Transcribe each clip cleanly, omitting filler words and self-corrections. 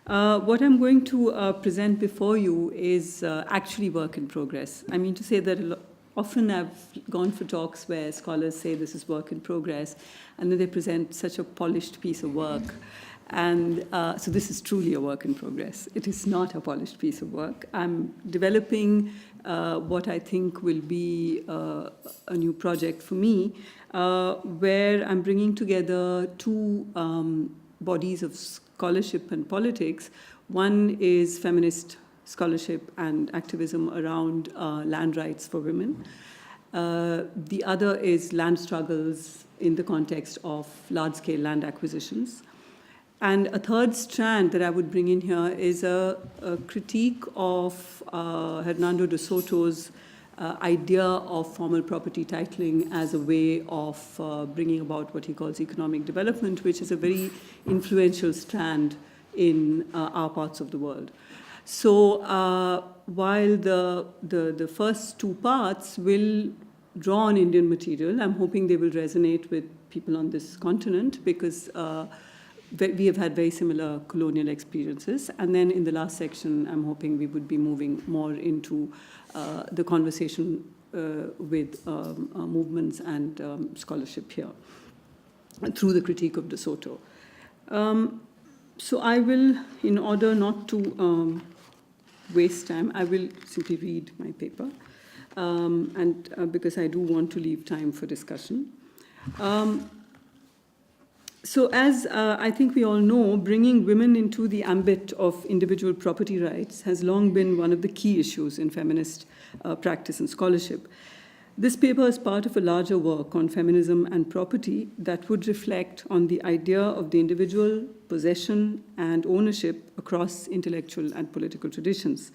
What I'm going to present before you is actually work in progress. I mean to say that often I've gone for talks where scholars say this is work in progress, and then they present such a polished piece of work. And so this is truly a work in progress. It is not a polished piece of work. I'm developing what I think will be a new project for me, where I'm bringing together two bodies of scholarship and politics. One is feminist scholarship and activism around land rights for women. The other is land struggles in the context of large-scale land acquisitions. And a third strand that I would bring in here is a critique of Hernando de Soto's idea of formal property titling as a way of bringing about what he calls economic development, which is a very influential strand in our parts of the world. So while the first two parts will draw on Indian material, I'm hoping they will resonate with people on this continent because we have had very similar colonial experiences. And then in the last section, I'm hoping we would be moving more into the conversation with movements and scholarship here through the critique of De Soto. So I will, in order not to waste time, I will simply read my paper, and because I do want to leave time for discussion. So as I think we all know, bringing women into the ambit of individual property rights has long been one of the key issues in feminist practice and scholarship. This paper is part of a larger work on feminism and property that would reflect on the idea of the individual, possession, and ownership across intellectual and political traditions.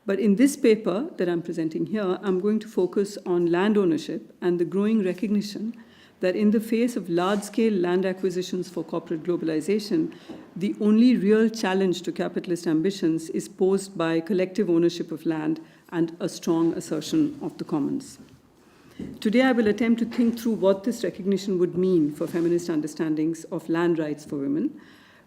But in this paper that I'm presenting here, I'm going to focus on land ownership and the growing recognition that in the face of large-scale land acquisitions for corporate globalization, the only real challenge to capitalist ambitions is posed by collective ownership of land and a strong assertion of the commons. Today, I will attempt to think through what this recognition would mean for feminist understandings of land rights for women,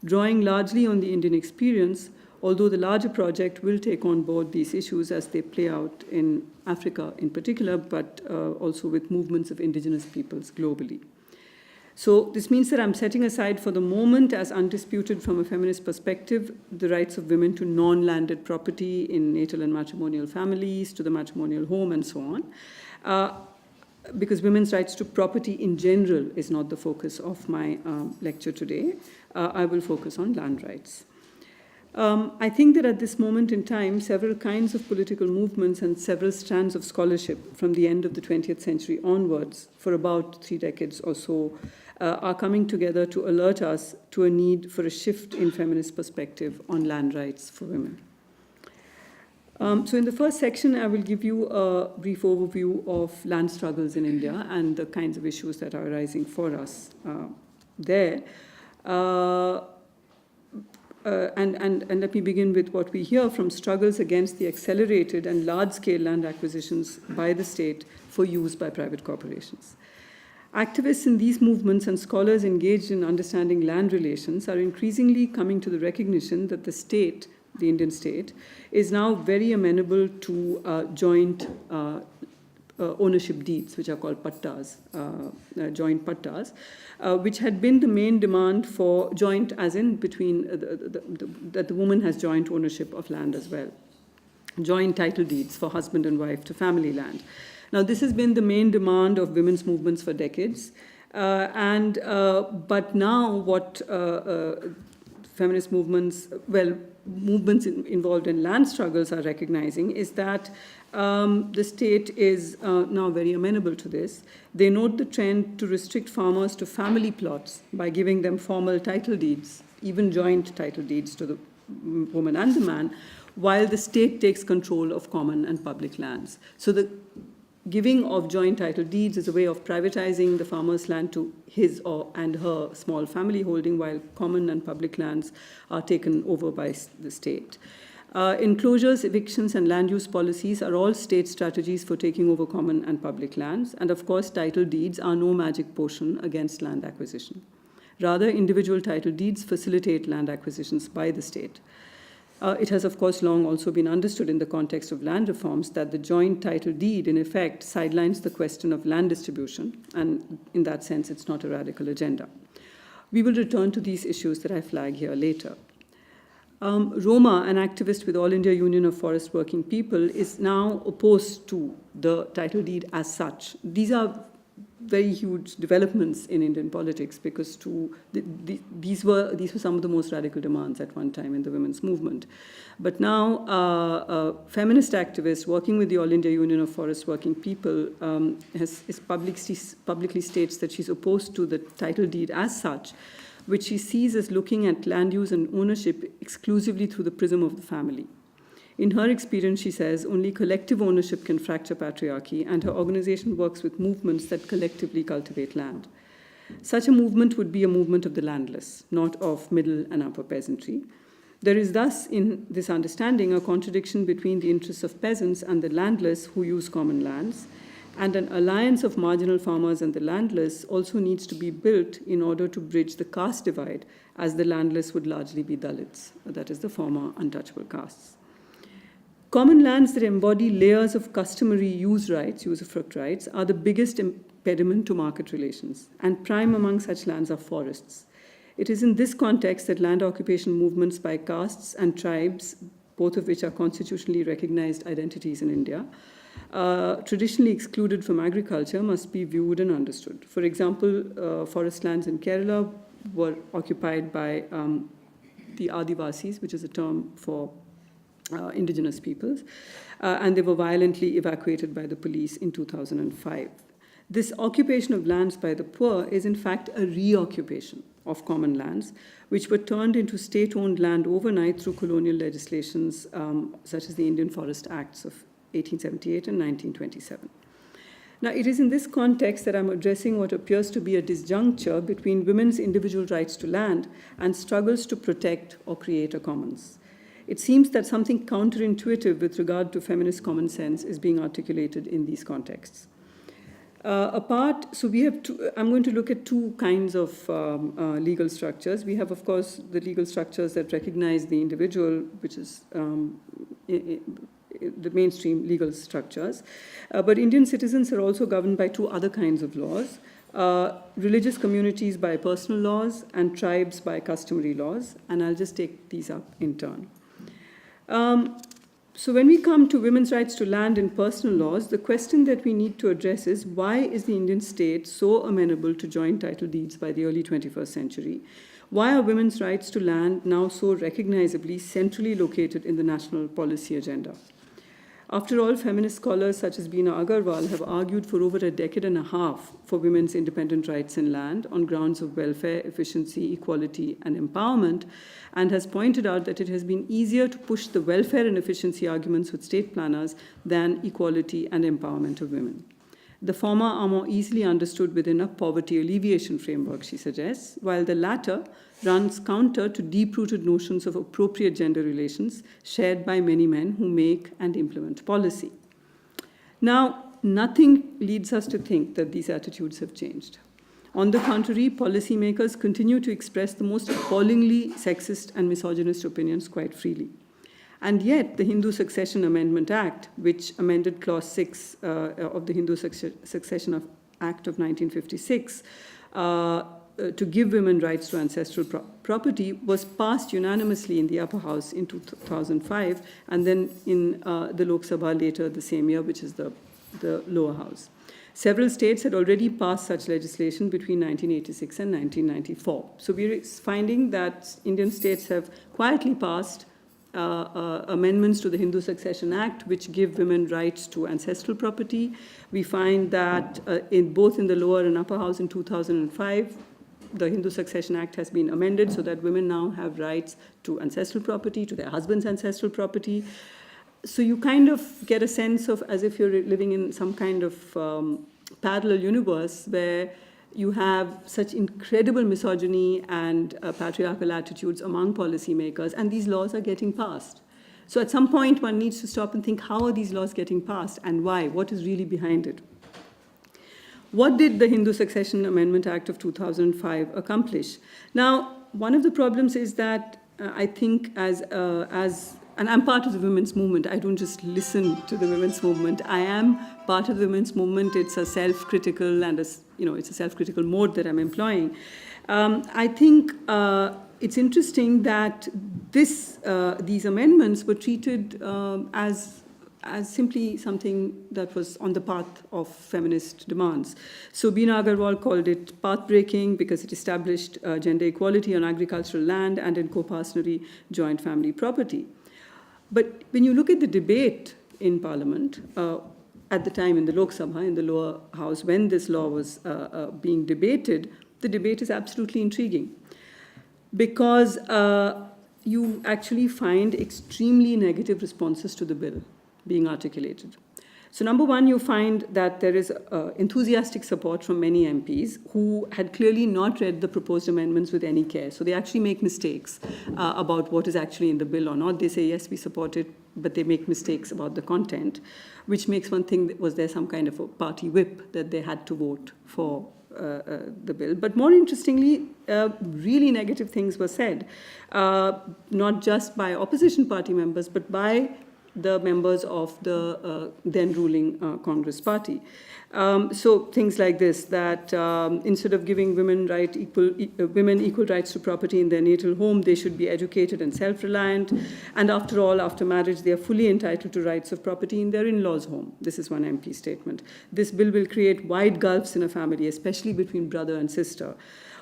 drawing largely on the Indian experience, although the larger project will take on board these issues as they play out in Africa in particular, but also with movements of indigenous peoples globally. So this means that I'm setting aside for the moment as undisputed from a feminist perspective the rights of women to non-landed property in natal and matrimonial families, to the matrimonial home, and so on. Because women's rights to property in general is not the focus of my lecture today, I will focus on land rights. I think that at this moment in time, several kinds of political movements and several strands of scholarship from the end of the 20th century onwards, for about 3 decades or so, are coming together to alert us to a need for a shift in feminist perspective on land rights for women. So in the first section, I will give you a brief overview of land struggles in India and the kinds of issues that are arising for us there. And let me begin with what we hear from struggles against the accelerated and large-scale land acquisitions by the state for use by private corporations. Activists in these movements and scholars engaged in understanding land relations are increasingly coming to the recognition that the state, the Indian state, is now very amenable to joint ownership deeds, which are called pattas, joint pattas, which had been the main demand for joint, as in between, that the woman has joint ownership of land as well. Joint title deeds for husband and wife to family land. Now, this has been the main demand of women's movements for decades. But now what feminist movements, movements involved in land struggles are recognizing is that the state is now very amenable to this. They note the trend to restrict farmers to family plots by giving them formal title deeds, even joint title deeds to the woman and the man, while the state takes control of common and public lands. So the giving of joint title deeds is a way of privatizing the farmer's land to his and her small family holding, while common and public lands are taken over by the state. Enclosures, evictions, and land use policies are all state strategies for taking over common and public lands. And of course, title deeds are no magic potion against land acquisition. Rather, individual title deeds facilitate land acquisitions by the state. It has, of course, long also been understood in the context of land reforms that the joint title deed, in effect, sidelines the question of land distribution, and in that sense, it's not a radical agenda. We will return to these issues that I flag here later. Roma, an activist with All India Union of Forest Working People, is now opposed to the title deed as such. These are very huge developments in Indian politics because these were some of the most radical demands at one time in the women's movement. But now a feminist activist working with the All India Union of Forest Working People publicly states that she's opposed to the title deed as such, which she sees as looking at land use and ownership exclusively through the prism of the family. In her experience, she says, only collective ownership can fracture patriarchy, and her organization works with movements that collectively cultivate land. Such a movement would be a movement of the landless, not of middle and upper peasantry. There is thus, in this understanding, a contradiction between the interests of peasants and the landless who use common lands, and an alliance of marginal farmers and the landless also needs to be built in order to bridge the caste divide, as the landless would largely be Dalits, that is, the former untouchable castes. Common lands that embody layers of customary use rights, usufruct rights, are the biggest impediment to market relations, and prime among such lands are forests. It is in this context that land occupation movements by castes and tribes, both of which are constitutionally recognized identities in India, traditionally excluded from agriculture, must be viewed and understood. For example, forest lands in Kerala were occupied by the Adivasis, which is a term for indigenous peoples, and they were violently evacuated by the police in 2005. This occupation of lands by the poor is in fact a reoccupation of common lands, which were turned into state-owned land overnight through colonial legislations such as the Indian Forest Acts of 1878 and 1927. Now, it is in this context that I'm addressing what appears to be a disjuncture between women's individual rights to land and struggles to protect or create a commons. It seems that something counterintuitive with regard to feminist common sense is being articulated in these contexts. So we have I'm going to look at two kinds of legal structures. We have, of course, the legal structures that recognize the individual, which is the mainstream legal structures. But Indian citizens are also governed by two other kinds of laws. Religious communities by personal laws and tribes by customary laws. And I'll just take these up in turn. So when we come to women's rights to land in personal laws, the question that we need to address is, why is the Indian state so amenable to joint title deeds by the early 21st century? Why are women's rights to land now so recognizably centrally located in the national policy agenda? After all, feminist scholars such as Beena Agarwal have argued for over a decade and a half for women's independent rights in land on grounds of welfare, efficiency, equality, and empowerment, and has pointed out that it has been easier to push the welfare and efficiency arguments with state planners than equality and empowerment of women. The former are more easily understood within a poverty alleviation framework, she suggests, while the latter runs counter to deep-rooted notions of appropriate gender relations shared by many men who make and implement policy. Now, nothing leads us to think that these attitudes have changed. On the contrary, policymakers continue to express the most appallingly sexist and misogynist opinions quite freely. And yet, the Hindu Succession Amendment Act, which amended Clause 6 of the Hindu Succession Act of 1956 to give women rights to ancestral property, was passed unanimously in the upper house in 2005, and then in the Lok Sabha later the same year, which is the lower house. Several states had already passed such legislation between 1986 and 1994. So we're finding that Indian states have quietly passed amendments to the Hindu Succession Act, which give women rights to ancestral property. We find that both in the lower and upper house in 2005, the Hindu Succession Act has been amended so that women now have rights to ancestral property, to their husband's ancestral property. So you kind of get a sense of as if you're living in some kind of parallel universe where you have such incredible misogyny and patriarchal attitudes among policymakers, and these laws are getting passed. So at some point, one needs to stop and think, how are these laws getting passed and why? What is really behind it? What did the Hindu Succession Amendment Act of 2005 accomplish? Now, one of the problems is that I think and I'm part of the women's movement. I don't just listen to the women's movement. I am part of the women's movement. It's a self-critical and it's a self-critical mode that I'm employing. I think it's interesting that these amendments were treated as simply something that was on the path of feminist demands. So Beena Agarwal called it path-breaking because it established gender equality on agricultural land and in co-parsonary joint family property. But when you look at the debate in Parliament, at the time in the Lok Sabha, in the lower house, when this law was being debated, the debate is absolutely intriguing because you actually find extremely negative responses to the bill being articulated. So number one, you find that there is enthusiastic support from many MPs who had clearly not read the proposed amendments with any care. So they actually make mistakes about what is actually in the bill or not. They say, yes, we support it, but they make mistakes about the content, which makes one think, was there some kind of a party whip that they had to vote for the bill? But more interestingly, really negative things were said, not just by opposition party members, but by the members of the then ruling Congress party. So things like this, that instead of giving women equal rights to property in their natal home, they should be educated and self-reliant. And after all, after marriage, they are fully entitled to rights of property in their in-laws' home. This is one MP statement. This bill will create wide gulfs in a family, especially between brother and sister.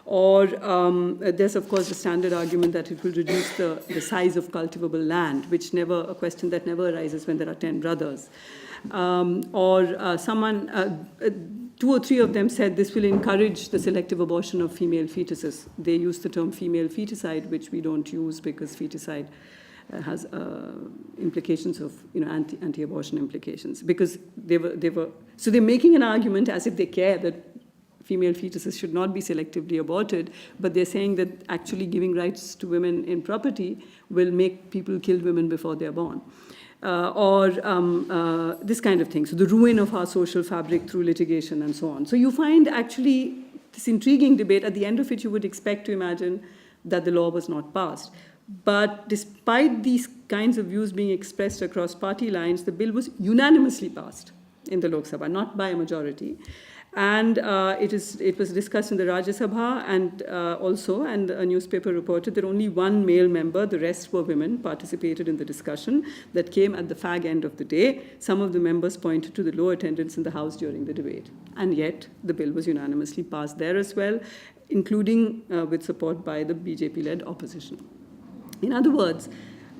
Or there's, of course, the standard argument that it will reduce the size of cultivable land, a question that never arises when there are 10 brothers. Two or three of them said this will encourage the selective abortion of female fetuses. They use the term female feticide, which we don't use because feticide has implications of anti-abortion implications. Because so they're making an argument as if they care that female fetuses should not be selectively aborted, but they're saying that actually giving rights to women in property will make people kill women before they're born. This kind of thing. So the ruin of our social fabric through litigation and so on. So you find actually this intriguing debate, at the end of which you would expect to imagine that the law was not passed. But despite these kinds of views being expressed across party lines, the bill was unanimously passed in the Lok Sabha, not by a majority. And it was discussed in the Rajya Sabha and a newspaper reported that only one male member, the rest were women, participated in the discussion that came at the fag end of the day. Some of the members pointed to the low attendance in the House during the debate. And yet, the bill was unanimously passed there as well, including with support by the BJP-led opposition. In other words,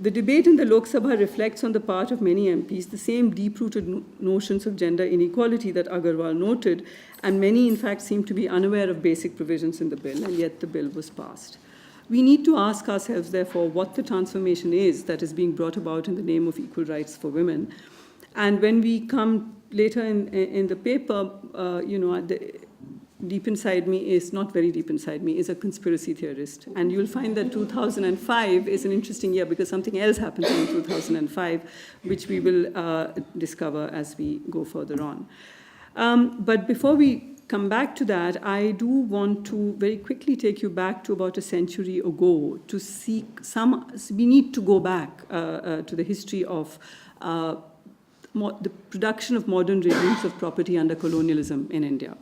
the debate in the Lok Sabha reflects on the part of many MPs the same deep-rooted notions of gender inequality that Agarwal noted, and many, in fact, seem to be unaware of basic provisions in the bill, and yet the bill was passed. We need to ask ourselves, therefore, what the transformation is that is being brought about in the name of equal rights for women. And when we come later in the paper, deep inside me is, not very deep inside me, is a conspiracy theorist. And you'll find that 2005 is an interesting year because something else happened in 2005, which we will discover as we go further on. But before we come back to that, I do want to very quickly take you back to about a century ago to seek we need to go back to the history of the production of modern regimes of property under colonialism in India.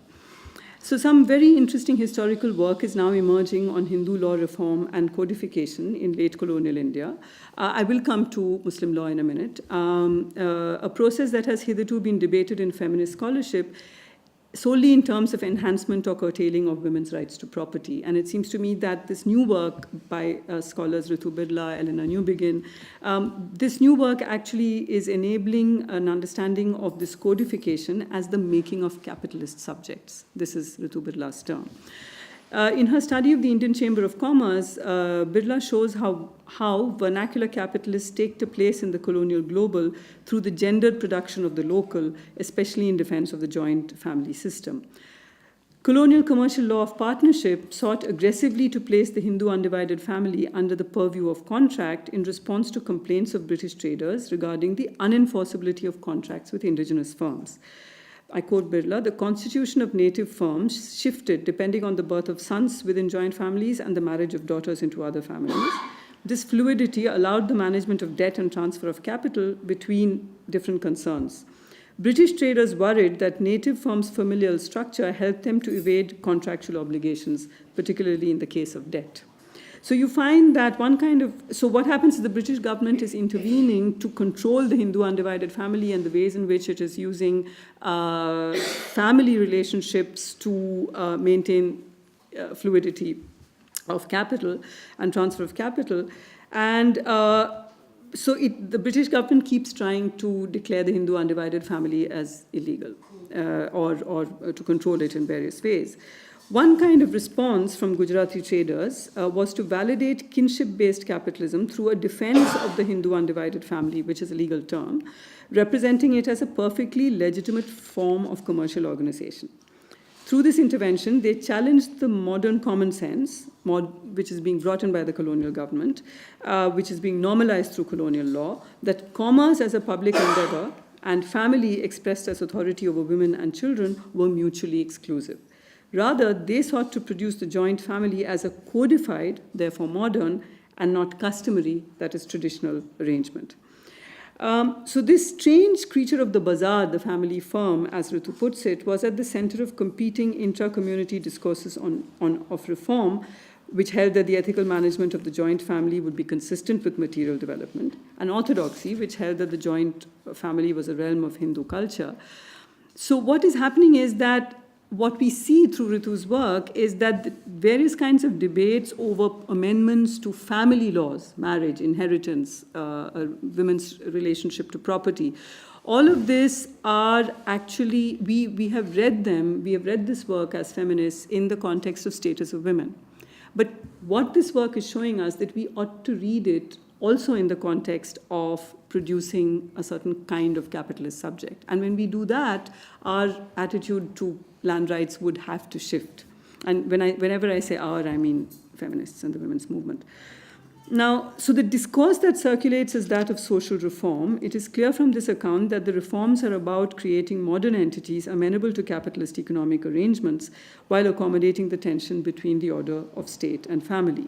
So some very interesting historical work is now emerging on Hindu law reform and codification in late colonial India. I will come to Muslim law in a minute. A process that has hitherto been debated in feminist scholarship solely in terms of enhancement or curtailing of women's rights to property. And it seems to me that this new work by scholars Ritu Birla, Eleanor Newbegin, this new work actually is enabling an understanding of this codification as the making of capitalist subjects. This is Ritu Birla's term. In her study of the Indian Chamber of Commerce, Birla shows how vernacular capitalists take the place in the colonial global through the gendered production of the local, especially in defense of the joint family system. Colonial commercial law of partnership sought aggressively to place the Hindu undivided family under the purview of contract in response to complaints of British traders regarding the unenforceability of contracts with indigenous firms. I quote Birla, the constitution of native firms shifted depending on the birth of sons within joint families and the marriage of daughters into other families. This fluidity allowed the management of debt and transfer of capital between different concerns. British traders worried that native firms' familial structure helped them to evade contractual obligations, particularly in the case of debt. So you find that so what happens is the British government is intervening to control the Hindu undivided family and the ways in which it is using family relationships to maintain fluidity of capital and transfer of capital. And the British government keeps trying to declare the Hindu undivided family as illegal or to control it in various ways. One kind of response from Gujarati traders was to validate kinship-based capitalism through a defense of the Hindu undivided family, which is a legal term, representing it as a perfectly legitimate form of commercial organization. Through this intervention, they challenged the modern common sense, which is being brought in by the colonial government, which is being normalized through colonial law, that commerce as a public endeavor and family expressed as authority over women and children were mutually exclusive. Rather, they sought to produce the joint family as a codified, therefore modern, and not customary, that is traditional arrangement. So this strange creature of the bazaar, the family firm, as Ritu puts it, was at the center of competing intra-community discourses of reform, which held that the ethical management of the joint family would be consistent with material development, and orthodoxy, which held that the joint family was a realm of Hindu culture. So what is happening is that what we see through Ritu's work is that the various kinds of debates over amendments to family laws, marriage, inheritance, women's relationship to property, all of this are actually, we have read this work as feminists in the context of status of women. But what this work is showing us that we ought to read it also in the context of producing a certain kind of capitalist subject. And when we do that, our attitude to land rights would have to shift. And whenever I say our, I mean feminists and the women's movement. Now, so the discourse that circulates is that of social reform. It is clear from this account that the reforms are about creating modern entities amenable to capitalist economic arrangements while accommodating the tension between the order of state and family.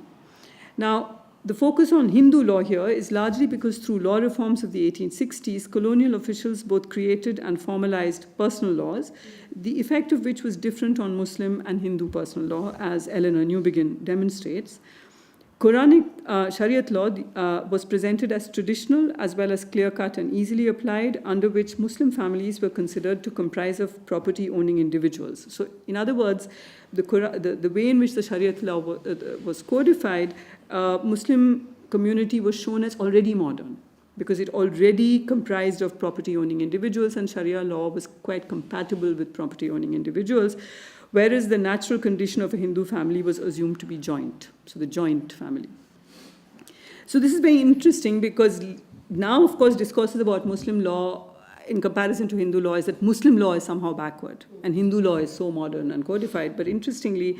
Now, the focus on Hindu law here is largely because through law reforms of the 1860s, colonial officials both created and formalized personal laws, the effect of which was different on Muslim and Hindu personal law, as Eleanor Newbigin demonstrates. Quranic Shariat law was presented as traditional as well as clear-cut and easily applied, under which Muslim families were considered to comprise of property-owning individuals. So, in other words, the way in which the Shariat law was codified, Muslim community was shown as already modern because it already comprised of property-owning individuals, and Sharia law was quite compatible with property-owning individuals, whereas the natural condition of a Hindu family was assumed to be joint, so the joint family. So this is very interesting because now, of course, discourses about Muslim law in comparison to Hindu law is that Muslim law is somehow backward and Hindu law is so modern and codified. But interestingly,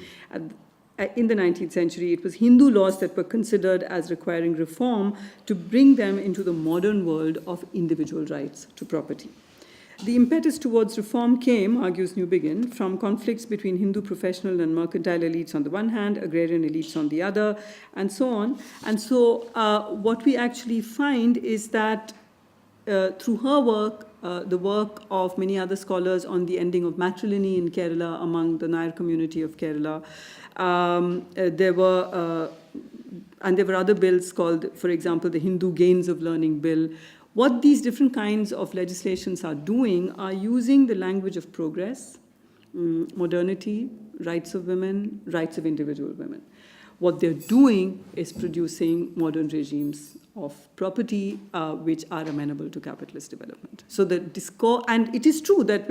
in the 19th century, it was Hindu laws that were considered as requiring reform to bring them into the modern world of individual rights to property. The impetus towards reform came, argues Newbigin, from conflicts between Hindu professional and mercantile elites on the one hand, agrarian elites on the other, and so on. And so what we actually find is that through her work, the work of many other scholars on the ending of matriliny in Kerala among the Nair community of Kerala, there were other bills called, for example, the Hindu Gains of Learning Bill. What these different kinds of legislations are doing are using the language of progress, modernity, rights of women, rights of individual women. What they're doing is producing modern regimes of property which are amenable to capitalist development. So the discourse, and it is true that,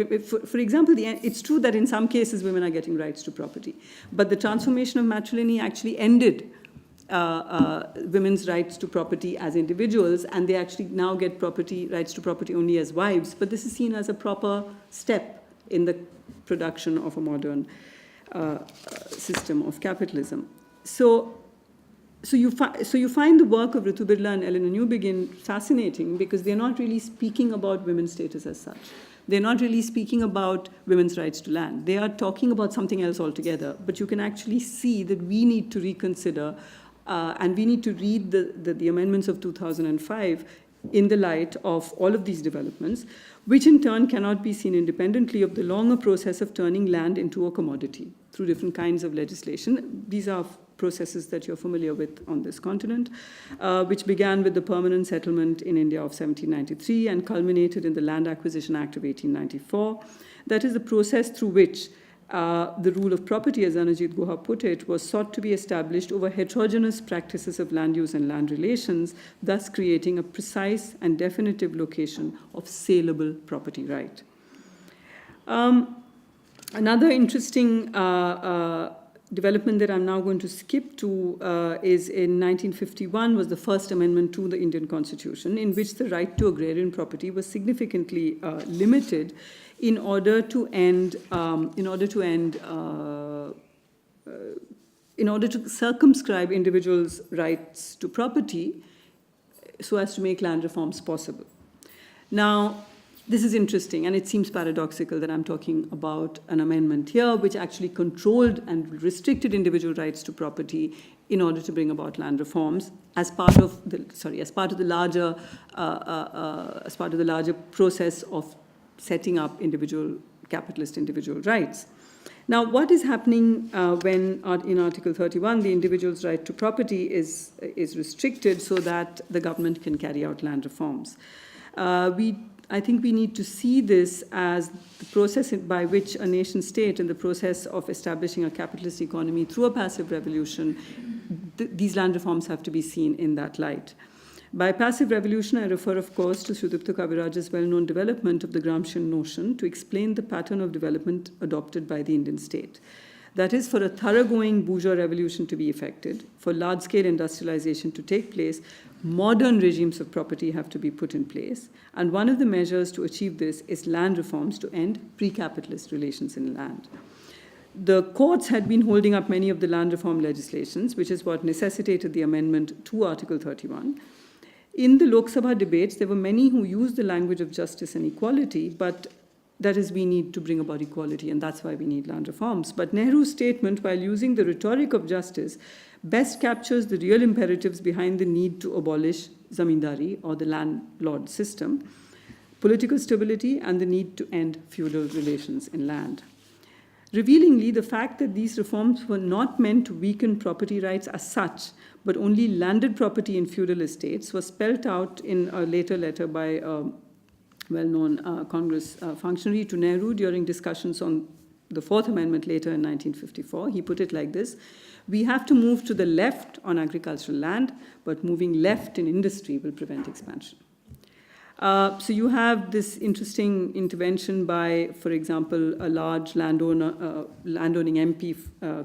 for example, it's true that in some cases women are getting rights to property, but the transformation of matriliny actually ended women's rights to property as individuals, and they actually now get rights to property only as wives. But this is seen as a proper step in the production of a modern system of capitalism. So you find the work of Ritu Birla and Eleanor Newbigin fascinating because they're not really speaking about women's status as such. they're not really speaking about women's rights to land. They are talking about something else altogether. But you can actually see that we need to reconsider and we need to read the amendments of 2005 in the light of all of these developments, which in turn cannot be seen independently of the longer process of turning land into a commodity through different kinds of legislation. These are processes that you're familiar with on this continent, which began with the permanent settlement in India of 1793 and culminated in the Land Acquisition Act of 1894. That is the process through which the rule of property, as Anujit Guha put it, was sought to be established over heterogeneous practices of land use and land relations, thus creating a precise and definitive location of saleable property right. Another interesting development that I'm now going to skip to is in 1951 was the first amendment to the Indian Constitution, in which the right to agrarian property was significantly limited in order to circumscribe individuals' rights to property so as to make land reforms possible. Now, this is interesting, and it seems paradoxical that I'm talking about an amendment here which actually controlled and restricted individual rights to property in order to bring about land reforms as part of the larger process of setting up capitalist individual rights. Now, what is happening when in Article 31, the individual's right to property is restricted so that the government can carry out land reforms? I think we need to see this as the process by which a nation state, in the process of establishing a capitalist economy through a passive revolution, these land reforms have to be seen in that light. By passive revolution, I refer, of course, to Sudipta Kaviraj's well-known development of the Gramscian notion to explain the pattern of development adopted by the Indian state. That is, for a thoroughgoing bourgeois revolution to be effected, for large-scale industrialization to take place, modern regimes of property have to be put in place. And one of the measures to achieve this is land reforms to end pre-capitalist relations in land. The courts had been holding up many of the land reform legislations, which is what necessitated the amendment to Article 31. In the Lok Sabha debates, there were many who used the language of justice and equality, but that is, we need to bring about equality, and that's why we need land reforms. But Nehru's statement, while using the rhetoric of justice, best captures the real imperatives behind the need to abolish zamindari, or the landlord system, political stability, and the need to end feudal relations in land. Revealingly, the fact that these reforms were not meant to weaken property rights as such, but only landed property in feudal estates, was spelt out in a later letter by a well-known Congress functionary to Nehru during discussions on the Fourth Amendment later in 1954. He put it like this: we have to move to the left on agricultural land, but moving left in industry will prevent expansion. So you have this interesting intervention by, for example, a large landowning MP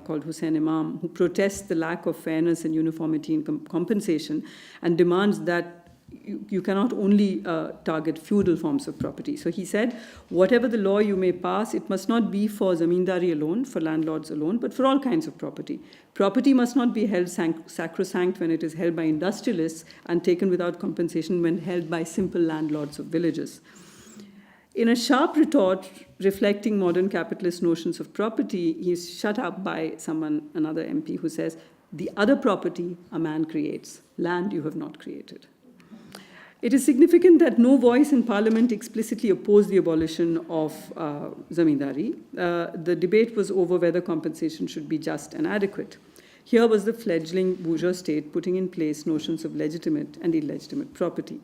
called Hussain Imam, who protests the lack of fairness and uniformity in compensation and demands that you cannot only target feudal forms of property. So he said, whatever the law you may pass, it must not be for zamindari alone, for landlords alone, but for all kinds of property. Property must not be held sacrosanct when it is held by industrialists and taken without compensation when held by simple landlords of villages. In a sharp retort reflecting modern capitalist notions of property, he is shut up by another MP who says, the other property a man creates, land you have not created. It is significant that no voice in Parliament explicitly opposed the abolition of zamindari. The debate was over whether compensation should be just and adequate. Here was the fledgling bourgeois state putting in place notions of legitimate and illegitimate property.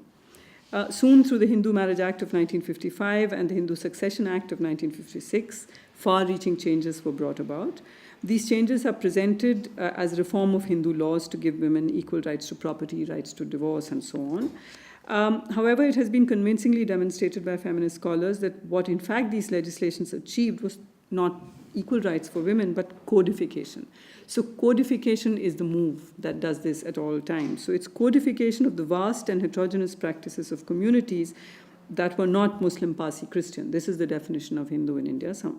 Soon, through the Hindu Marriage Act of 1955 and the Hindu Succession Act of 1956, far-reaching changes were brought about. These changes are presented as reform of Hindu laws to give women equal rights to property, rights to divorce, and so on. However, it has been convincingly demonstrated by feminist scholars that what in fact these legislations achieved was not equal rights for women, but codification. So codification is the move that does this at all times. So it's codification of the vast and heterogeneous practices of communities that were not Muslim, Parsi, Christian. This is the definition of Hindu in India, some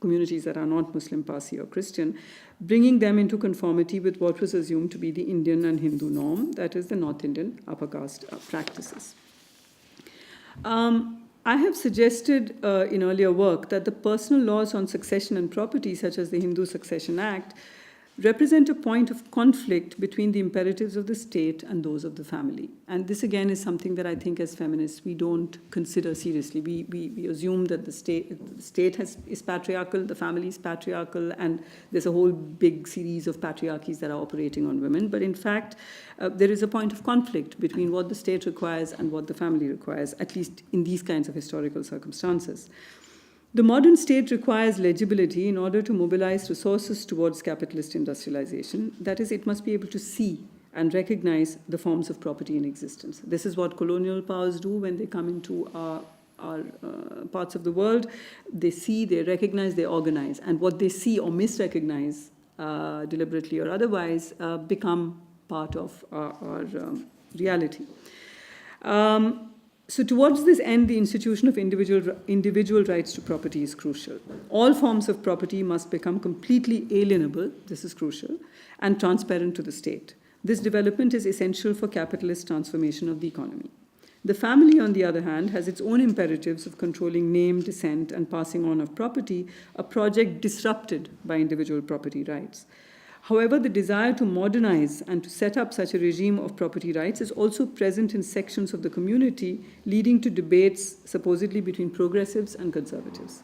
communities that are not Muslim, Parsi, or Christian, bringing them into conformity with what was assumed to be the Indian and Hindu norm, that is the North Indian upper caste practices. I have suggested in earlier work that the personal laws on succession and property, such as the Hindu Succession Act, represent a point of conflict between the imperatives of the state and those of the family. And this, again, is something that I think as feminists we don't consider seriously. We assume that the state is patriarchal, the family is patriarchal, and there's a whole big series of patriarchies that are operating on women. But in fact, there is a point of conflict between what the state requires and what the family requires, at least in these kinds of historical circumstances. The modern state requires legibility in order to mobilize resources towards capitalist industrialization. That is, it must be able to see and recognize the forms of property in existence. This is what colonial powers do when they come into our parts of the world. They see, they recognize, they organize. And what they see or misrecognize, deliberately or otherwise, become part of our reality. So towards this end, the institution of individual rights to property is crucial. All forms of property must become completely alienable, this is crucial, and transparent to the state. This development is essential for capitalist transformation of the economy. The family, on the other hand, has its own imperatives of controlling name, descent, and passing on of property, a project disrupted by individual property rights. However, the desire to modernize and to set up such a regime of property rights is also present in sections of the community, leading to debates supposedly between progressives and conservatives.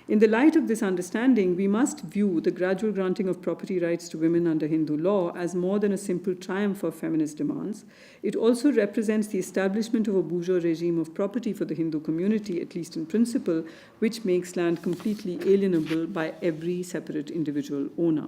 In the light of this understanding, we must view the gradual granting of property rights to women under Hindu law as more than a simple triumph of feminist demands. It also represents the establishment of a bourgeois regime of property for the Hindu community, at least in principle, which makes land completely alienable by every separate individual owner.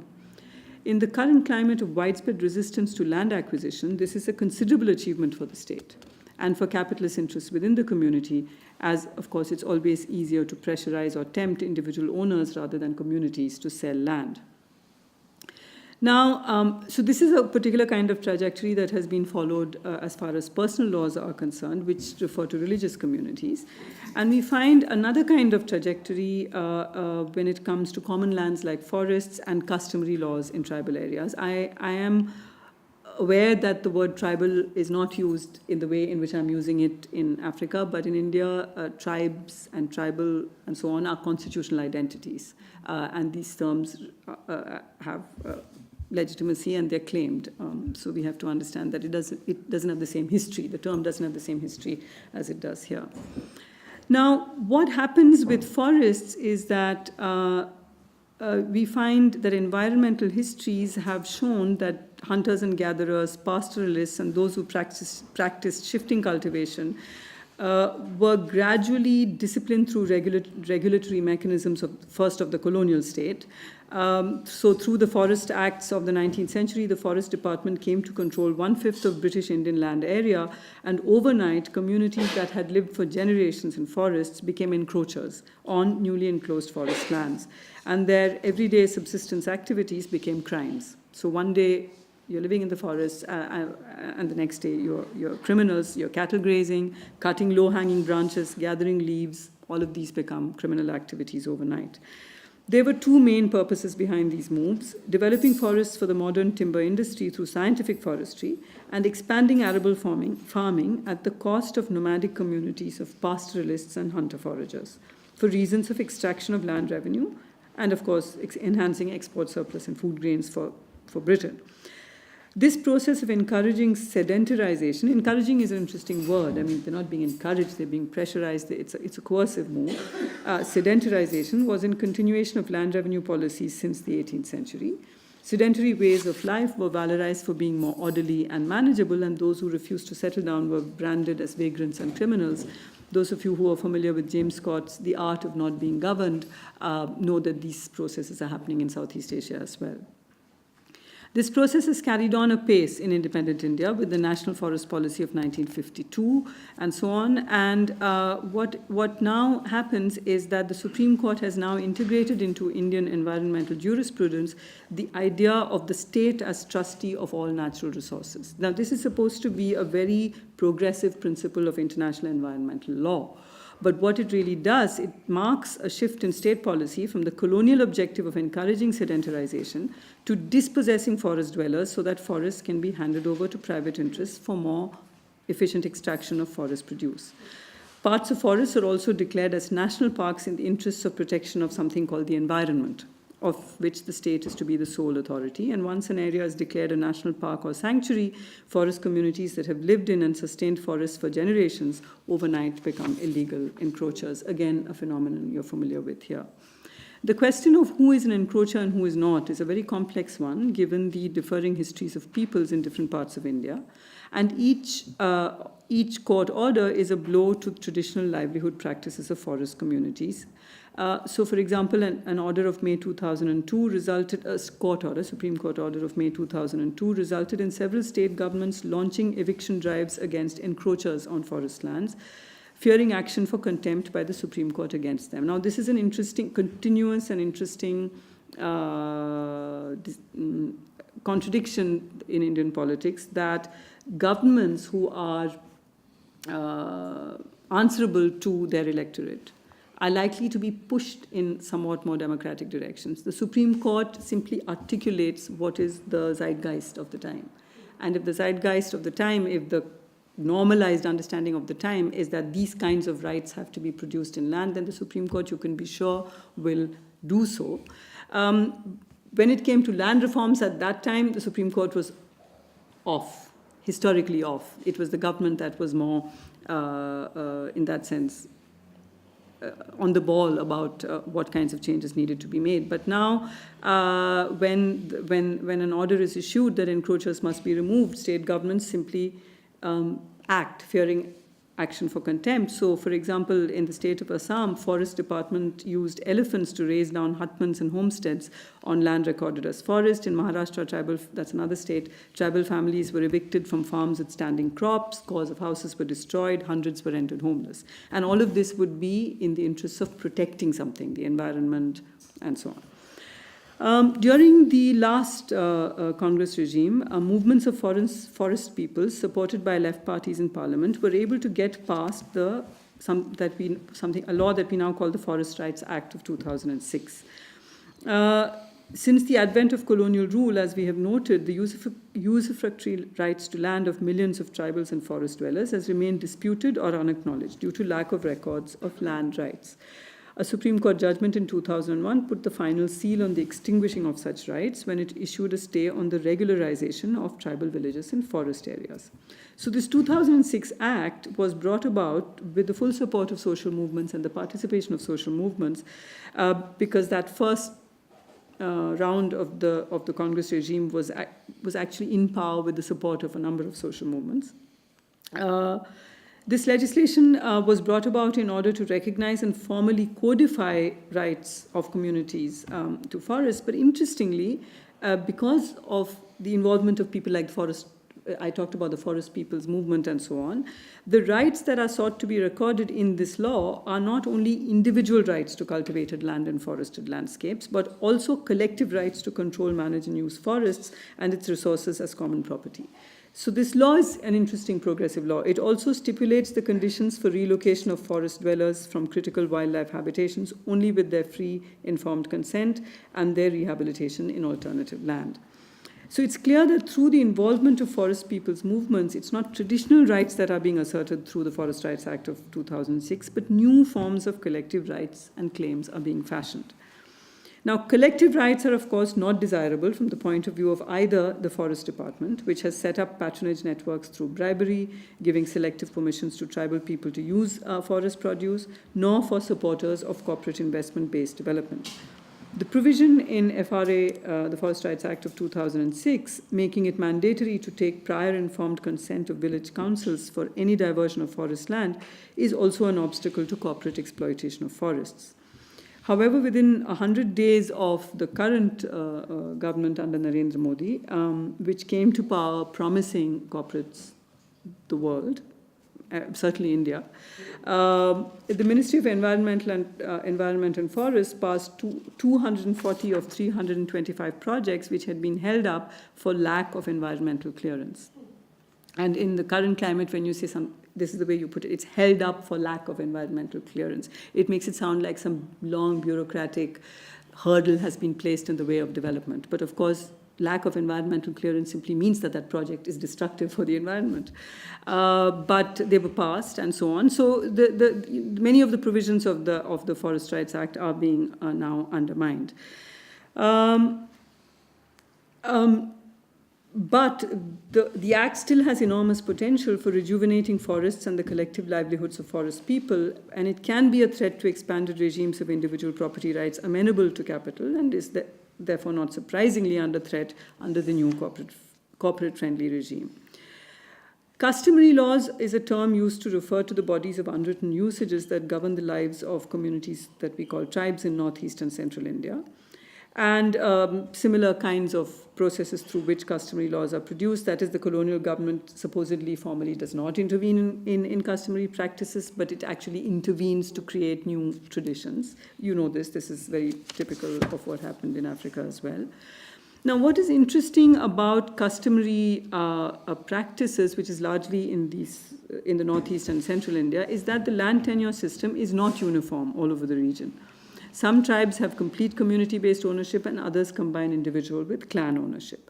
In the current climate of widespread resistance to land acquisition, this is a considerable achievement for the state and for capitalist interests within the community, as, of course, it's always easier to pressurize or tempt individual owners rather than communities to sell land. Now, so this is a particular kind of trajectory that has been followed as far as personal laws are concerned, which refer to religious communities. And we find another kind of trajectory when it comes to common lands like forests and customary laws in tribal areas. I am aware that the word tribal is not used in the way in which I'm using it in Africa, but in India, tribes and tribal and so on are constitutional identities. And these terms have legitimacy and they're claimed. So we have to understand that it doesn't have the same history. The term doesn't have the same history as it does here. Now, what happens with forests is that we find that environmental histories have shown that hunters and gatherers, pastoralists, and those who practiced shifting cultivation were gradually disciplined through regulatory mechanisms of the colonial state. So through the Forest Acts of the 19th century, the Forest Department came to control 1/5 of British Indian land area, and overnight, communities that had lived for generations in forests became encroachers on newly enclosed forest lands. And their everyday subsistence activities became crimes. So one day, you're living in the forest, and the next day you're criminals, you're cattle grazing, cutting low-hanging branches, gathering leaves. All of these become criminal activities overnight. There were two main purposes behind these moves: developing forests for the modern timber industry through scientific forestry, and expanding arable farming at the cost of nomadic communities of pastoralists and hunter-foragers for reasons of extraction of land revenue and, of course, enhancing export surplus and food grains for Britain. This process of encouraging sedentarization, encouraging is an interesting word. I mean, they're not being encouraged, they're being pressurized. It's a coercive move. Sedentarization was in continuation of land revenue policies since the 18th century. Sedentary ways of life were valorized for being more orderly and manageable, and those who refused to settle down were branded as vagrants and criminals. Those of you who are familiar with James Scott's The Art of Not Being Governed know that these processes are happening in Southeast Asia as well. This process is carried on apace in independent India with the National Forest Policy of 1952 and so on. And what now happens is that the Supreme Court has now integrated into Indian environmental jurisprudence the idea of the state as trustee of all natural resources. Now, this is supposed to be a very progressive principle of international environmental law. But what it really does, it marks a shift in state policy from the colonial objective of encouraging sedentarization to dispossessing forest dwellers so that forests can be handed over to private interests for more efficient extraction of forest produce. Parts of forests are also declared as national parks in the interests of protection of something called the environment, of which the state is to be the sole authority. And once an area is declared a national park or sanctuary, forest communities that have lived in and sustained forests for generations overnight become illegal encroachers. Again, a phenomenon you're familiar with here. The question of who is an encroacher and who is not is a very complex one, given the differing histories of peoples in different parts of India. And each court order is a blow to traditional livelihood practices of forest communities. So, for example, an order of May 2002 resulted, Supreme Court order of May 2002 resulted in several state governments launching eviction drives against encroachers on forest lands, fearing action for contempt by the Supreme Court against them. Now, this is an interesting, continuous and interesting contradiction in Indian politics, that governments who are answerable to their electorate are likely to be pushed in somewhat more democratic directions. The Supreme Court simply articulates what is the zeitgeist of the time. And if the zeitgeist of the time, if the normalized understanding of the time is that these kinds of rights have to be produced in land, then the Supreme Court, you can be sure, will do so. When it came to land reforms at that time, the Supreme Court was off, historically off. It was the government that was more, in that sense, on the ball about what kinds of changes needed to be made. But now, when an order is issued that encroachers must be removed, state governments simply act, fearing action for contempt. So, for example, in the state of Assam, Forest Department used elephants to raise down hutments and homesteads on land recorded as forest. In Maharashtra, that's another state, tribal families were evicted from farms with standing crops, scores of houses were destroyed, hundreds were rendered homeless. And all of this would be in the interests of protecting something, the environment, and so on. During the last Congress regime, movements of forest peoples supported by left parties in parliament were able to get past a law that we now call the Forest Rights Act of 2006. Since the advent of colonial rule, as we have noted, the usufructory rights to land of millions of tribals and forest dwellers has remained disputed or unacknowledged due to lack of records of land rights. A Supreme Court judgment in 2001 put the final seal on the extinguishing of such rights when it issued a stay on the regularization of tribal villages in forest areas. So this 2006 Act was brought about with the full support of social movements and the participation of social movements, because that first round of the Congress regime was actually in power with the support of a number of social movements. This legislation was brought about in order to recognize and formally codify rights of communities to forests. But interestingly, because of the involvement of people like the forest, I talked about the forest people's movement and so on, the rights that are sought to be recorded in this law are not only individual rights to cultivated land and forested landscapes, but also collective rights to control, manage, and use forests and its resources as common property. So this law is an interesting progressive law. It also stipulates the conditions for relocation of forest dwellers from critical wildlife habitations only with their free, informed consent and their rehabilitation in alternative land. So it's clear that through the involvement of forest people's movements, it's not traditional rights that are being asserted through the Forest Rights Act of 2006, but new forms of collective rights and claims are being fashioned. Now, collective rights are, of course, not desirable from the point of view of either the Forest Department, which has set up patronage networks through bribery, giving selective permissions to tribal people to use forest produce, nor for supporters of corporate investment-based development. The provision in FRA, the Forest Rights Act of 2006, making it mandatory to take prior informed consent of village councils for any diversion of forest land, is also an obstacle to corporate exploitation of forests. However, within 100 days of the current government under Narendra Modi, which came to power promising corporates the world, certainly India, the Ministry of Environment and Forests passed 240 of 325 projects which had been held up for lack of environmental clearance. And in the current climate, when you say this is the way you put it, it's held up for lack of environmental clearance. It makes it sound like some long bureaucratic hurdle has been placed in the way of development. But of course, lack of environmental clearance simply means that that project is destructive for the environment. But they were passed and so on. So many of the provisions of the Forest Rights Act are being now undermined. But the Act still has enormous potential for rejuvenating forests and the collective livelihoods of forest people, and it can be a threat to expanded regimes of individual property rights amenable to capital, and is therefore not surprisingly under threat under the new corporate-friendly regime. Customary laws is a term used to refer to the bodies of unwritten usages that govern the lives of communities that we call tribes in northeast and central India, and similar kinds of processes through which customary laws are produced. That is, the colonial government supposedly formally does not intervene in customary practices, but it actually intervenes to create new traditions. You know this is very typical of what happened in Africa as well. Now, what is interesting about customary practices, which is largely in the northeast and central India, is that the land tenure system is not uniform all over the region. Some tribes have complete community-based ownership and others combine individual with clan ownership.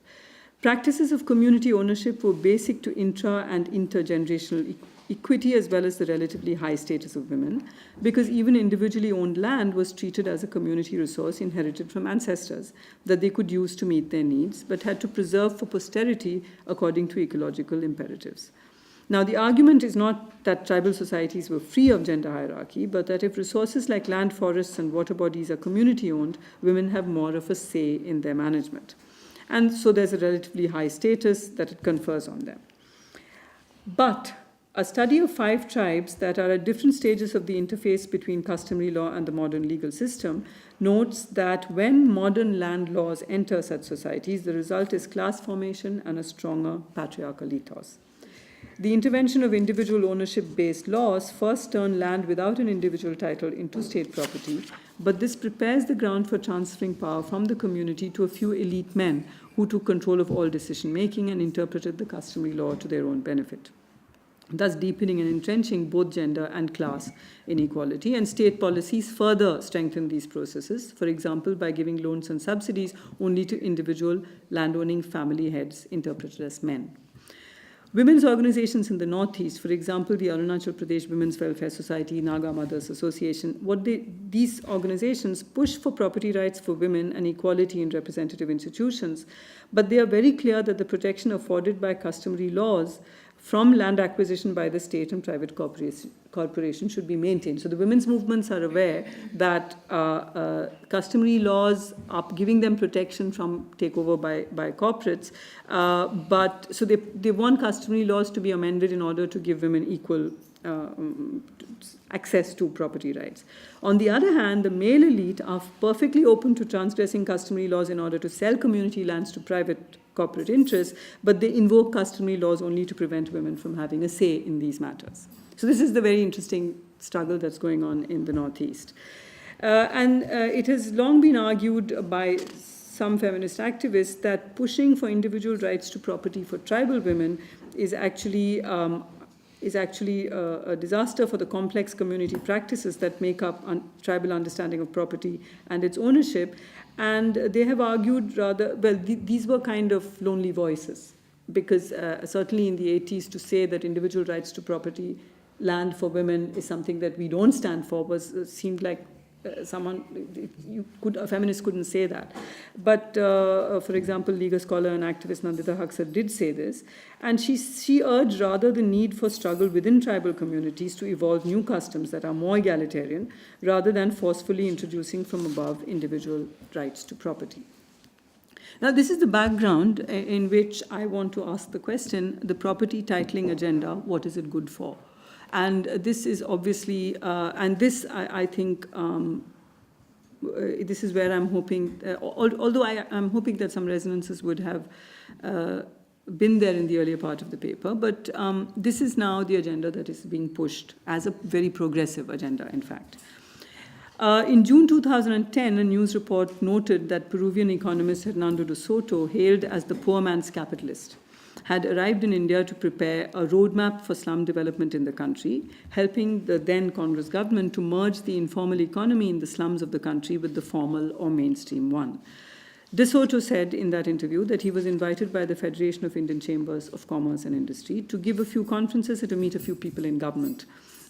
Practices of community ownership were basic to intra- and intergenerational equity as well as the relatively high status of women, because even individually owned land was treated as a community resource inherited from ancestors that they could use to meet their needs, but had to preserve for posterity according to ecological imperatives. Now, the argument is not that tribal societies were free of gender hierarchy, but that if resources like land, forests, and water bodies are community-owned, women have more of a say in their management. And so there's a relatively high status that it confers on them. But a study of 5 tribes that are at different stages of the interface between customary law and the modern legal system notes that when modern land laws enter such societies, the result is class formation and a stronger patriarchal ethos. The intervention of individual ownership-based laws first turn land without an individual title into state property, but this prepares the ground for transferring power from the community to a few elite men who took control of all decision-making and interpreted the customary law to their own benefit, thus deepening and entrenching both gender and class inequality. And state policies further strengthen these processes, for example, by giving loans and subsidies only to individual landowning family heads interpreted as men. Women's organizations in the Northeast, for example, the Arunachal Pradesh Women's Welfare Society, Naga Mothers Association, these organizations push for property rights for women and equality in representative institutions, but they are very clear that the protection afforded by customary laws from land acquisition by the state and private corporation should be maintained. So the women's movements are aware that customary laws are giving them protection from takeover by corporates, but so they want customary laws to be amended in order to give women equal access to property rights. On the other hand, the male elite are perfectly open to transgressing customary laws in order to sell community lands to private corporate interests, but they invoke customary laws only to prevent women from having a say in these matters. So this is the very interesting struggle that's going on in the Northeast. And it has long been argued by some feminist activists that pushing for individual rights to property for tribal women is actually a disaster for the complex community practices that make up tribal understanding of property and its ownership. And they have argued these were kind of lonely voices, because certainly in the 80s to say that individual rights to property, land for women is something that we don't stand for seemed like a feminist couldn't say that. But, for example, legal scholar and activist Nandita Haksar did say this, and she urged rather the need for struggle within tribal communities to evolve new customs that are more egalitarian, rather than forcefully introducing from above individual rights to property. Now, this is the background in which I want to ask the question, the property titling agenda, what is it good for? And this is obviously, and this I think, this is where I'm hoping, although I'm hoping that some resonances would have been there in the earlier part of the paper, but this is now the agenda that is being pushed as a very progressive agenda, in fact. In June 2010, a news report noted that Peruvian economist Hernando de Soto, hailed as the poor man's capitalist, had arrived in India to prepare a roadmap for slum development in the country, helping the then Congress government to merge the informal economy in the slums of the country with the formal or mainstream one. De Soto said in that interview that he was invited by the Federation of Indian Chambers of Commerce and Industry to give a few conferences and to meet a few people in government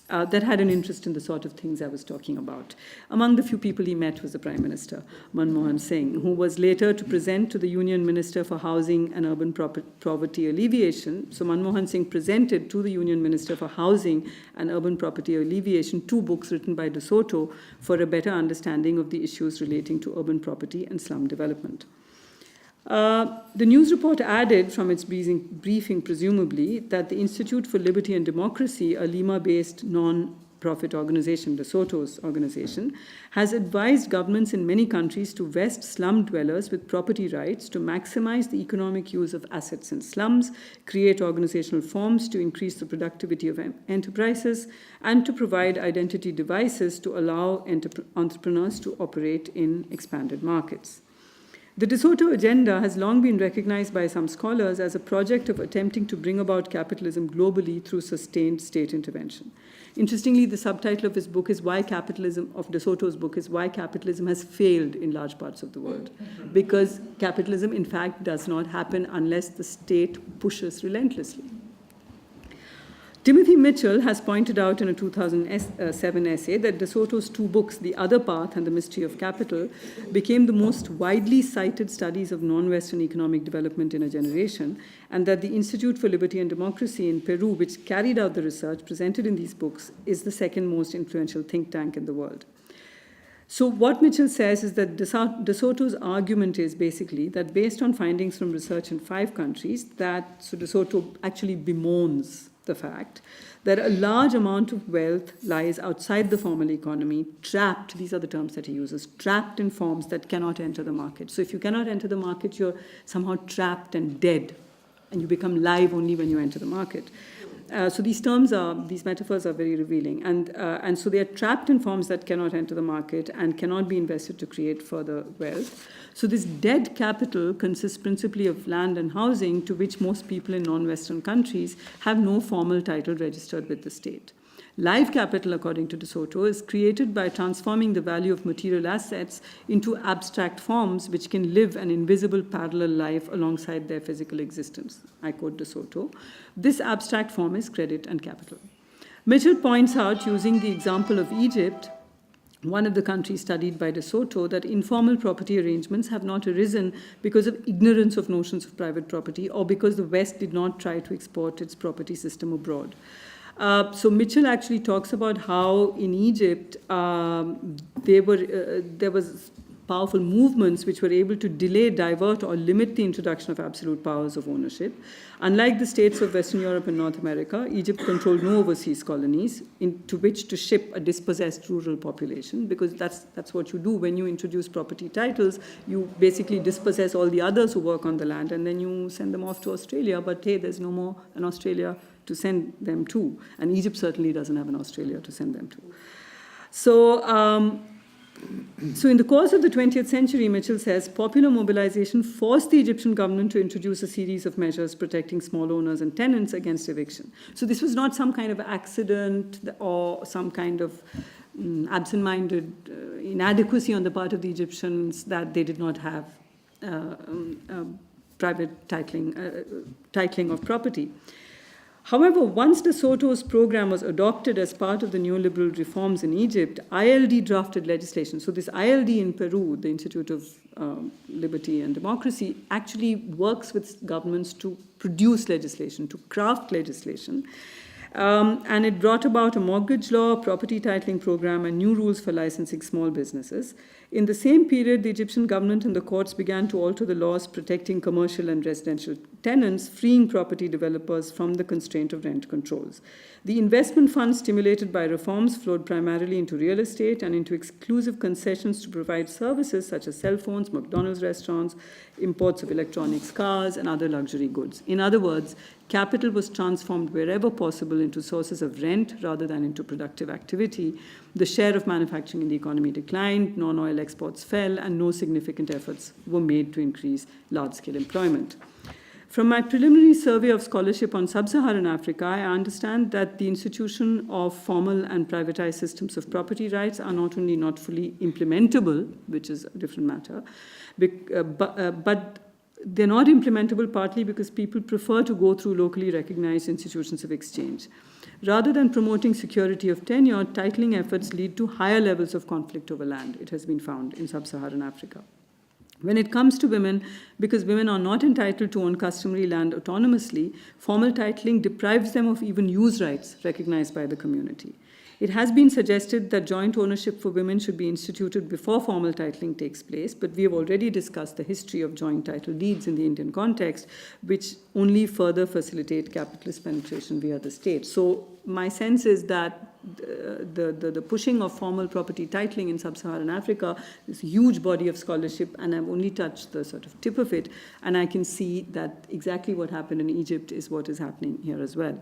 that had an interest in the sort of things I was talking about. Among the few people he met was the Prime Minister, Manmohan Singh, who was later to present to the Union Minister for Housing and Urban Poverty Alleviation. So Manmohan Singh presented to the Union Minister for Housing and Urban Poverty Alleviation 2 books written by De Soto for a better understanding of the issues relating to urban property and slum development. The news report added from its briefing, presumably, that the Institute for Liberty and Democracy, a Lima-based non-profit organization, De Soto's organization, has advised governments in many countries to vest slum dwellers with property rights to maximize the economic use of assets in slums, create organizational forms to increase the productivity of enterprises, and to provide identity devices to allow entrepreneurs to operate in expanded markets. The De Soto agenda has long been recognized by some scholars as a project of attempting to bring about capitalism globally through sustained state intervention. Interestingly, the subtitle of his book is Why Capitalism, of De Soto's book, is Why Capitalism Has Failed in Large Parts of the World. Because capitalism, in fact, does not happen unless the state pushes relentlessly. Timothy Mitchell has pointed out in a 2007 essay that De Soto's 2 books, The Other Path and The Mystery of Capital, became the most widely cited studies of non-Western economic development in a generation, and that the Institute for Liberty and Democracy in Peru, which carried out the research presented in these books, is the second most influential think tank in the world. So what Mitchell says is that De Soto's argument is basically that based on findings from research in 5 countries, so De Soto actually bemoans the fact that a large amount of wealth lies outside the formal economy, trapped, these are the terms that he uses, trapped in forms that cannot enter the market. So if you cannot enter the market, you're somehow trapped and dead, and you become live only when you enter the market. So these metaphors are very revealing. And so they are trapped in forms that cannot enter the market and cannot be invested to create further wealth. So this dead capital consists principally of land and housing, to which most people in non-Western countries have no formal title registered with the state. Live capital, according to De Soto, is created by transforming the value of material assets into abstract forms which can live an invisible parallel life alongside their physical existence. I quote De Soto. This abstract form is credit and capital. Mitchell points out, using the example of Egypt, one of the countries studied by De Soto, that informal property arrangements have not arisen because of ignorance of notions of private property or because the West did not try to export its property system abroad. So Mitchell actually talks about how in Egypt there was powerful movements which were able to delay, divert, or limit the introduction of absolute powers of ownership. Unlike the states of Western Europe and North America, Egypt controlled no overseas colonies into which to ship a dispossessed rural population, because that's what you do when you introduce property titles. You basically dispossess all the others who work on the land, and then you send them off to Australia. But hey, there's no more an Australia to send them to. And Egypt certainly doesn't have an Australia to send them to. So in the course of the 20th century, Mitchell says, popular mobilization forced the Egyptian government to introduce a series of measures protecting small owners and tenants against eviction. So this was not some kind of accident or some kind of absent-minded inadequacy on the part of the Egyptians that they did not have private titling of property. However, once De Soto's program was adopted as part of the neoliberal reforms in Egypt, ILD drafted legislation. So this ILD in Peru, the Institute of Liberty and Democracy, actually works with governments to produce legislation, to craft legislation. And it brought about a mortgage law, property titling program, and new rules for licensing small businesses. In the same period, the Egyptian government and the courts began to alter the laws protecting commercial and residential tenants, freeing property developers from the constraint of rent controls. The investment funds stimulated by reforms flowed primarily into real estate and into exclusive concessions to provide services such as cell phones, McDonald's restaurants, imports of electronics, cars, and other luxury goods. In other words, capital was transformed wherever possible into sources of rent rather than into productive activity. The share of manufacturing in the economy declined, non-oil exports fell, and no significant efforts were made to increase large-scale employment. From my preliminary survey of scholarship on sub-Saharan Africa, I understand that the institution of formal and privatized systems of property rights are not only not fully implementable, which is a different matter, but they're not implementable partly because people prefer to go through locally recognized institutions of exchange. Rather than promoting security of tenure, titling efforts lead to higher levels of conflict over land, it has been found in sub-Saharan Africa. When it comes to women, because women are not entitled to own customary land autonomously, formal titling deprives them of even use rights recognized by the community. It has been suggested that joint ownership for women should be instituted before formal titling takes place, but we have already discussed the history of joint title deeds in the Indian context, which only further facilitate capitalist penetration via the state. So my sense is that the pushing of formal property titling in sub-Saharan Africa is a huge body of scholarship, and I've only touched the sort of tip of it, and I can see that exactly what happened in Egypt is what is happening here as well.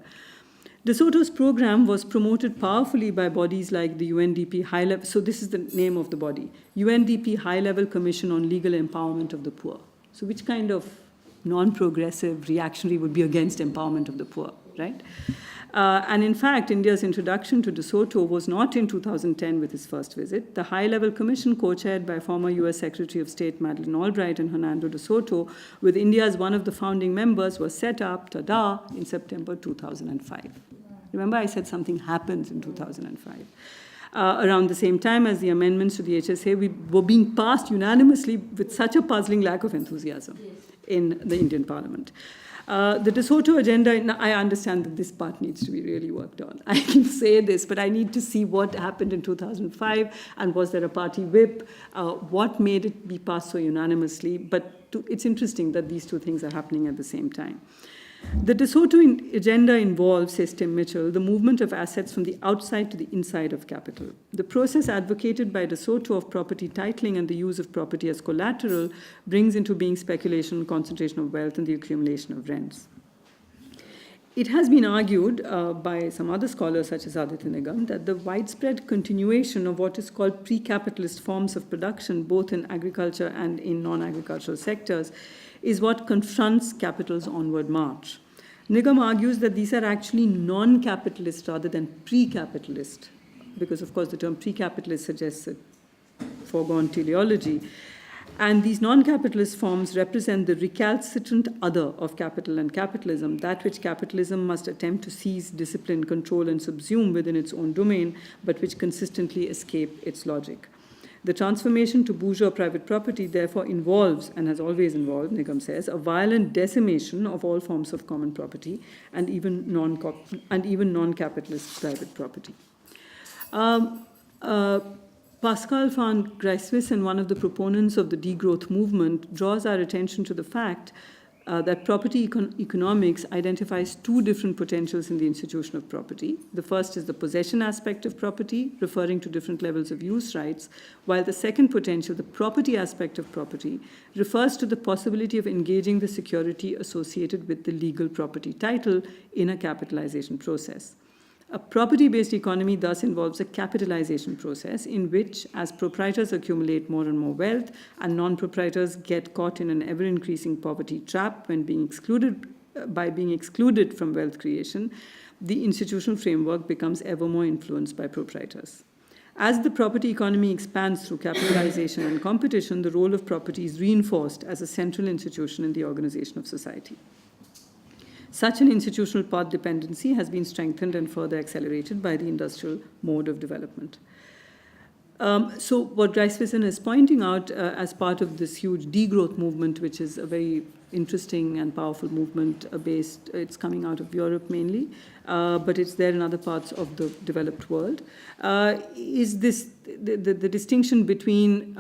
De Soto's program was promoted powerfully by bodies like the UNDP High-Level, so this is the name of the body, UNDP High-Level Commission on Legal Empowerment of the Poor. So which kind of non-progressive reactionary would be against empowerment of the poor, right? And in fact, India's introduction to De Soto was not in 2010 with his first visit. The high-level commission, co-chaired by former US Secretary of State Madeleine Albright and Hernando De Soto, with India as one of the founding members, was set up, ta-da, in September 2005. Remember, I said something happens in 2005. Around the same time as the amendments to the HSA were being passed unanimously with such a puzzling lack of enthusiasm in the Indian Parliament. The De Soto agenda, now I understand that this part needs to be really worked on. I can say this, but I need to see what happened in 2005, and was there a party whip? What made it be passed so unanimously? But it's interesting that these two things are happening at the same time. The De Soto agenda involves, says Tim Mitchell, the movement of assets from the outside to the inside of capital. The process advocated by De Soto of property titling and the use of property as collateral brings into being speculation, concentration of wealth, and the accumulation of rents. It has been argued by some other scholars, such as Aditya Nigam, that the widespread continuation of what is called pre-capitalist forms of production, both in agriculture and in non-agricultural sectors, is what confronts capital's onward march. Nigam argues that these are actually non-capitalist rather than pre-capitalist, because, of course, the term pre-capitalist suggests a foregone teleology. And these non-capitalist forms represent the recalcitrant other of capital and capitalism, that which capitalism must attempt to seize, discipline, control, and subsume within its own domain, but which consistently escape its logic. The transformation to bourgeois private property therefore involves, and has always involved, Nigam says, a violent decimation of all forms of common property and even non-capitalist private property. Pascal van Grijswissen, one of the proponents of the degrowth movement, draws our attention to the fact that property economics identifies two different potentials in the institution of property. The first is the possession aspect of property, referring to different levels of use rights, while the second potential, the property aspect of property, refers to the possibility of engaging the security associated with the legal property title in a capitalization process. A property-based economy thus involves a capitalization process in which, as proprietors accumulate more and more wealth and non-proprietors get caught in an ever-increasing poverty trap when being excluded from wealth creation, the institutional framework becomes ever more influenced by proprietors. As the property economy expands through capitalization and competition, the role of property is reinforced as a central institution in the organization of society. Such an institutional path dependency has been strengthened and further accelerated by the industrial mode of development. So what Grijswissen is pointing out as part of this huge degrowth movement, which is a very interesting and powerful movement it's coming out of Europe mainly, but it's there in other parts of the developed world, is this the distinction between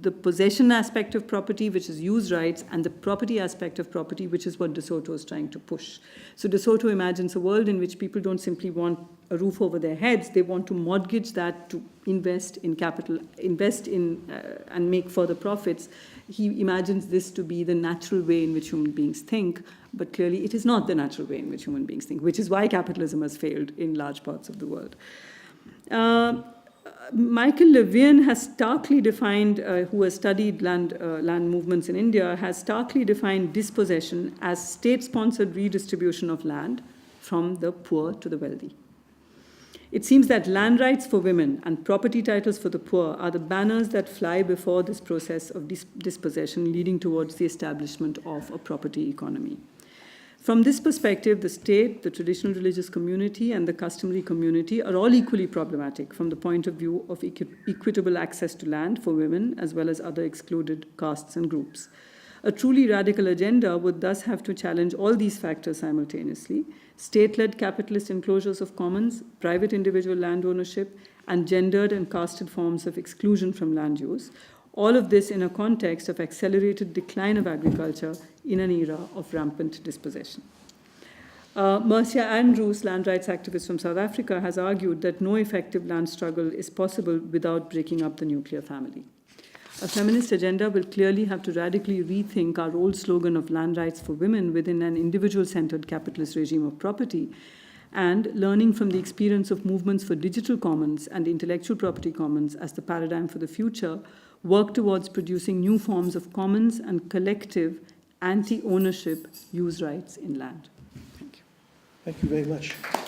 the possession aspect of property, which is use rights, and the property aspect of property, which is what De Soto is trying to push. So De Soto imagines a world in which people don't simply want a roof over their heads, they want to mortgage that to invest in capital, and make further profits. He imagines this to be the natural way in which human beings think, but clearly it is not the natural way in which human beings think, which is why capitalism has failed in large parts of the world. Michael Levien has starkly defined, who has studied land movements in India, has starkly defined dispossession as state-sponsored redistribution of land from the poor to the wealthy. It seems that land rights for women and property titles for the poor are the banners that fly before this process of dispossession, leading towards the establishment of a property economy. From this perspective, the state, the traditional religious community, and the customary community are all equally problematic from the point of view of equitable access to land for women as well as other excluded castes and groups. A truly radical agenda would thus have to challenge all these factors simultaneously: state-led capitalist enclosures of commons, private individual land ownership, and gendered and casted forms of exclusion from land use. All of this in a context of accelerated decline of agriculture in an era of rampant dispossession. Marcia Andrews, land rights activist from South Africa, has argued that no effective land struggle is possible without breaking up the nuclear family. A feminist agenda will clearly have to radically rethink our old slogan of land rights for women within an individual-centered capitalist regime of property, and learning from the experience of movements for digital commons and intellectual property commons as the paradigm for the future, work towards producing new forms of commons and collective anti-ownership use rights in land. Thank you. Thank you very much.